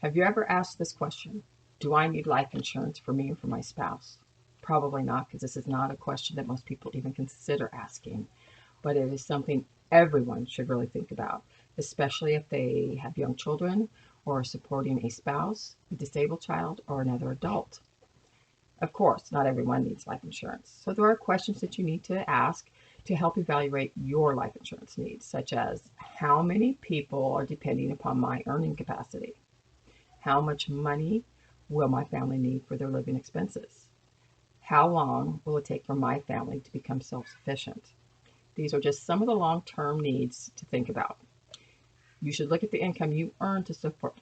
Have you ever asked this question? Do I need life insurance for me or for my spouse? Probably not, because this is not a question that most people even consider asking, but it is something everyone should really think about, especially if they have young children or are supporting a spouse, a disabled child, or another adult. Of course, not everyone needs life insurance. So there are questions that you need to ask to help evaluate your life insurance needs, such as how many people are depending upon my earning capacity? How much money will my family need for their living expenses? How long will it take for my family to become self-sufficient? These are just some of the long-term needs to think about. You should look at the income you earn to support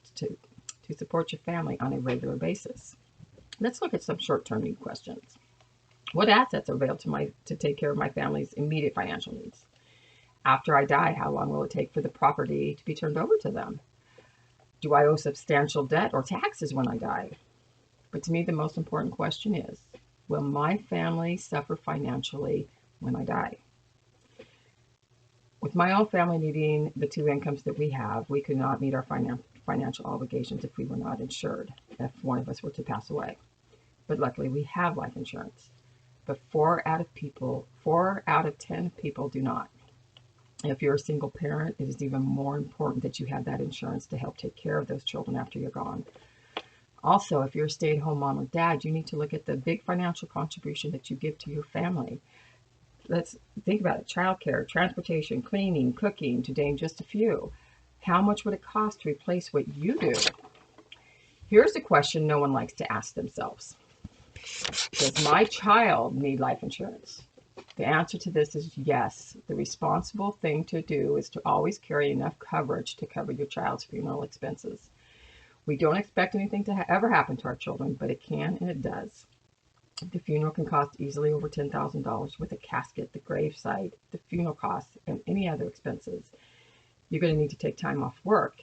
your family on a regular basis. Let's look at some short-term need questions. What assets are available to take care of my family's immediate financial needs? After I die, how long will it take for the property to be turned over to them? Do I owe substantial debt or taxes when I die? But to me, the most important question is, will my family suffer financially when I die? With my own family needing the two incomes that we have, we could not meet our financial obligations if we were not insured, if one of us were to pass away. But luckily, we have life insurance. But 4 out of 10 people do not. If you're a single parent, it is even more important that you have that insurance to help take care of those children after you're gone. Also, if you're a stay-at-home mom or dad, you need to look at the big financial contribution that you give to your family. Let's think about it. Childcare, transportation, cleaning, cooking, to name just a few. How much would it cost to replace what you do? Here's a question no one likes to ask themselves. Does my child need life insurance? The answer to this is yes. The responsible thing to do is to always carry enough coverage to cover your child's funeral expenses. We don't expect anything to ever happen to our children, but it can and it does. The funeral can cost easily over $10,000 with a casket, the gravesite, the funeral costs, and any other expenses. You're going to need to take time off work,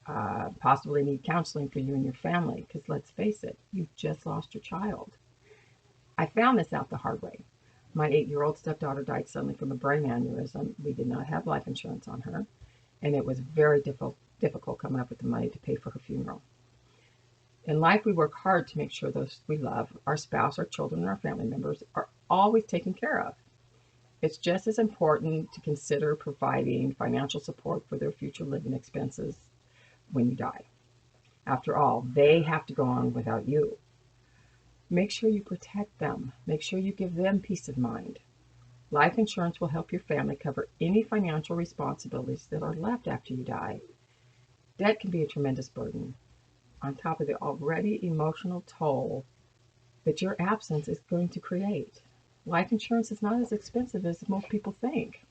possibly need counseling for you and your family, because let's face it, you just lost your child. I found this out the hard way. My 8-year-old stepdaughter died suddenly from a brain aneurysm. We did not have life insurance on her, and it was very difficult coming up with the money to pay for her funeral. In life, we work hard to make sure those we love, our spouse, our children, and our family members, are always taken care of. It's just as important to consider providing financial support for their future living expenses when you die. After all, they have to go on without you. Make sure you protect them. Make sure you give them peace of mind. Life insurance will help your family cover any financial responsibilities that are left after you die. Debt can be a tremendous burden, on top of the already emotional toll that your absence is going to create. Life insurance is not as expensive as most people think.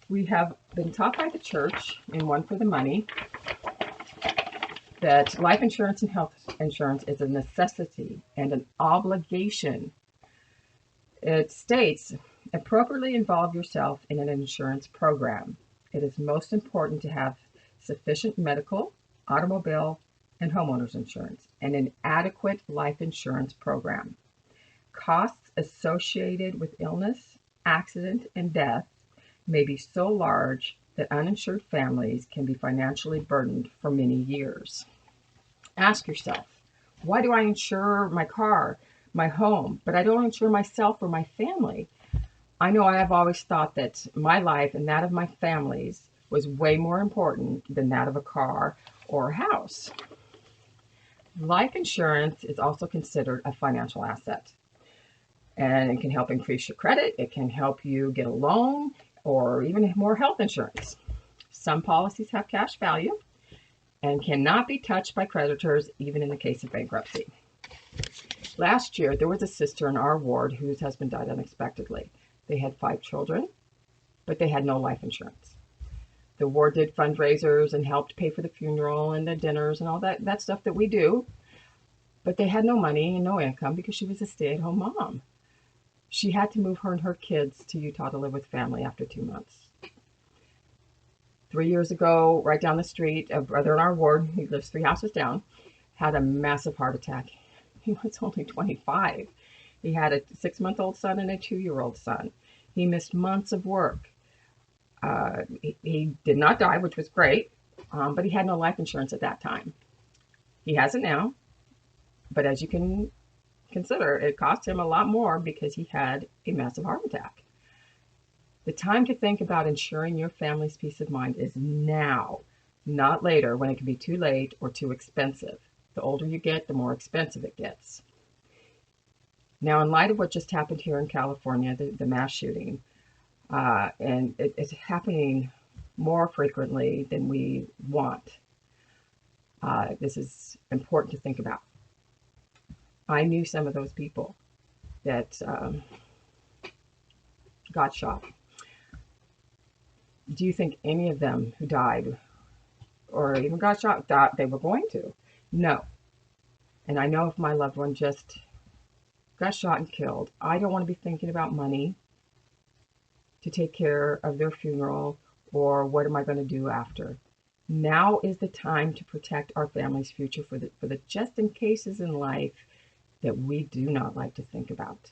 We have been taught by the church, in One for the Money, that life insurance and health insurance is a necessity and an obligation. It states, appropriately involve yourself in an insurance program. It is most important to have sufficient medical, automobile, and homeowners insurance, and an adequate life insurance program. Costs associated with illness, accident, and death may be so large that uninsured families can be financially burdened for many years. Ask yourself, why do I insure my car, my home, but I don't insure myself or my family? I know I have always thought that my life and that of my family's was way more important than that of a car or a house. Life insurance is also considered a financial asset, and it can help increase your credit. It can help you get a loan or even more health insurance. Some policies have cash value and cannot be touched by creditors, even in the case of bankruptcy. Last year, there was a sister in our ward whose husband died unexpectedly. They had 5 children, but they had no life insurance. The ward did fundraisers and helped pay for the funeral and the dinners and all that stuff that we do, but they had no money and no income because she was a stay-at-home mom. She had to move her and her kids to Utah to live with family after 2 months. 3 years ago, right down the street, a brother in our ward, he lives 3 houses down, had a massive heart attack. He was only 25. He had a 6-month-old son and a 2-year-old son. He missed months of work. He did not die, which was great, but he had no life insurance at that time. He has it now, but as you can consider, it cost him a lot more because he had a massive heart attack. The time to think about ensuring your family's peace of mind is now, not later when it can be too late or too expensive. The older you get, the more expensive it gets. Now, in light of what just happened here in California, the mass shooting, and it's happening more frequently than we want, this is important to think about. I knew some of those people that got shot. Do you think any of them who died or even got shot thought they were going to? No. And I know if my loved one just got shot and killed, I don't want to be thinking about money to take care of their funeral or what am I going to do after. Now is the time to protect our family's future for the just in cases in life that we do not like to think about.